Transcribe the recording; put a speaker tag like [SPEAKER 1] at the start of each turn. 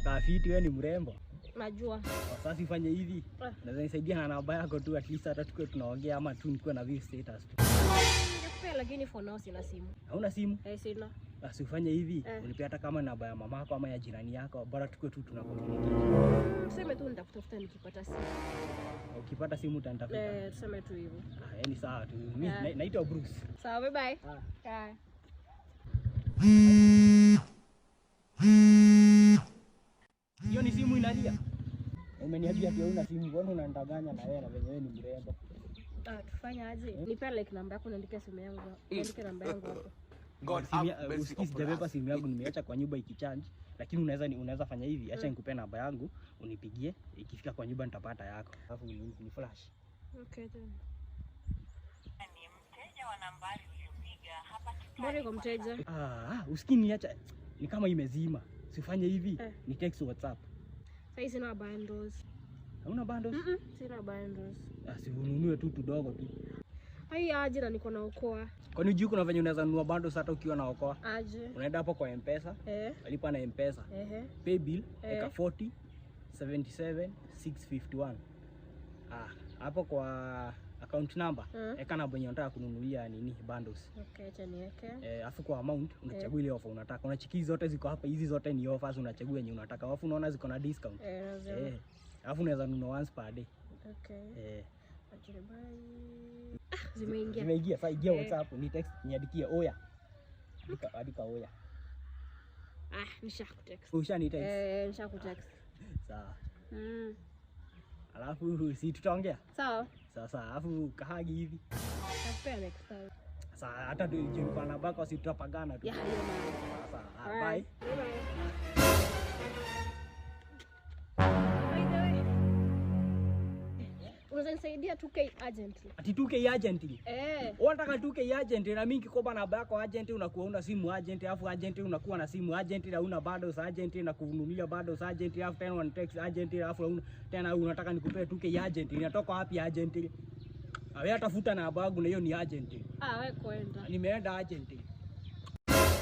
[SPEAKER 1] unakaa fiti, wewe ni mrembo.
[SPEAKER 2] Najua.
[SPEAKER 1] Sasa ifanye hivi. Naweza nisaidia na namba yako tu, at least hata tukue tunaongea ama tu nikuwe na view status tu.
[SPEAKER 2] Ningekupea lakini for now sina simu.
[SPEAKER 1] Hauna simu?
[SPEAKER 2] Sina.
[SPEAKER 1] Basi ufanye hivi, unipe hata kama namba ya mama yako ama ya jirani yako, bora tukue tu tunakomunicate.
[SPEAKER 2] Tuseme tu nitakutafuta nikipata simu.
[SPEAKER 1] Ukipata simu utanitafuta.
[SPEAKER 2] Tuseme tu hivyo.
[SPEAKER 1] Yaani sawa tu. Mimi naitwa Bruce.
[SPEAKER 2] Sawa, bye bye.
[SPEAKER 1] Hiyo ni simu inalia. Umeniambia pia una simu, mbona unanidanganya na wewe na wewe ni mrembo?
[SPEAKER 2] Tufanye aje? Nipe like namba yako, niandike simu yangu. Niandike namba yangu hapo.
[SPEAKER 1] Sijabeba simu yangu, nimeacha kwa nyumba ikicharge, lakini unaweza fanya hivi, acha nikupe namba yangu, unipigie, ikifika kwa nyumba nitapata yako. Alafu ni flash.
[SPEAKER 2] Okay then.
[SPEAKER 3] Ni mteja wa nambari uliyopiga hapa.
[SPEAKER 2] Mbona kwa mteja?
[SPEAKER 1] Usikini acha ni kama imezima. Sifanye hivi, ni text WhatsApp.
[SPEAKER 2] Sasa sina bundles.
[SPEAKER 1] Hauna bundles?
[SPEAKER 2] Sina bundles.
[SPEAKER 1] Basi ununue tu tudogo tu.
[SPEAKER 2] Hai aje na niko na Okoa.
[SPEAKER 1] Kwani juu kuna venye unaweza nunua bundles hata ukiwa na Okoa?
[SPEAKER 2] Aje.
[SPEAKER 1] Unaenda hapo kwa M-Pesa. Alipa na M-Pesa. Pay bill eka 40 77 651. Hapo kwa account number eka namba yenye unataka kununulia nini bundles.
[SPEAKER 2] Okay, acha niweke.
[SPEAKER 1] Afu kwa amount unachagua ile offer unataka. Unachiki zote ziko hapa, hizi zote ni offers, unachagua yenye unataka. Alafu unaona ziko na discount. Alafu unaweza nunua once per day.
[SPEAKER 2] Okay. Acha bye. Zimeingia.
[SPEAKER 1] Sasa ingia WhatsApp, ni text niandikie Oya. Andika Oya.
[SPEAKER 2] Nishakutext.
[SPEAKER 1] Ushani text?
[SPEAKER 2] Nishakutext.
[SPEAKER 1] Sawa. Alafu si tutaongea?
[SPEAKER 2] Sawa.
[SPEAKER 1] Sasa alafu kahagi hivi.
[SPEAKER 2] Nakupea next time.
[SPEAKER 1] Sasa hata ndio kwa namba yako si tutapagana tu. Sasa bye.
[SPEAKER 2] Unanisaidia 2K urgently.
[SPEAKER 1] Ati 2K urgently? Unataka 2K urgently na mimi nikikopa namba yako urgently, unakuwa una simu urgently, alafu urgently unakuwa na simu urgently na una bundles urgently na kununulia bundles urgently, alafu tena una text urgently, alafu tena unataka nikupee 2K urgently. Inatoka wapi urgently? Wewe tafuta namba yangu na hiyo ni urgently.
[SPEAKER 2] Wewe kwenda.
[SPEAKER 1] Nimeenda urgently.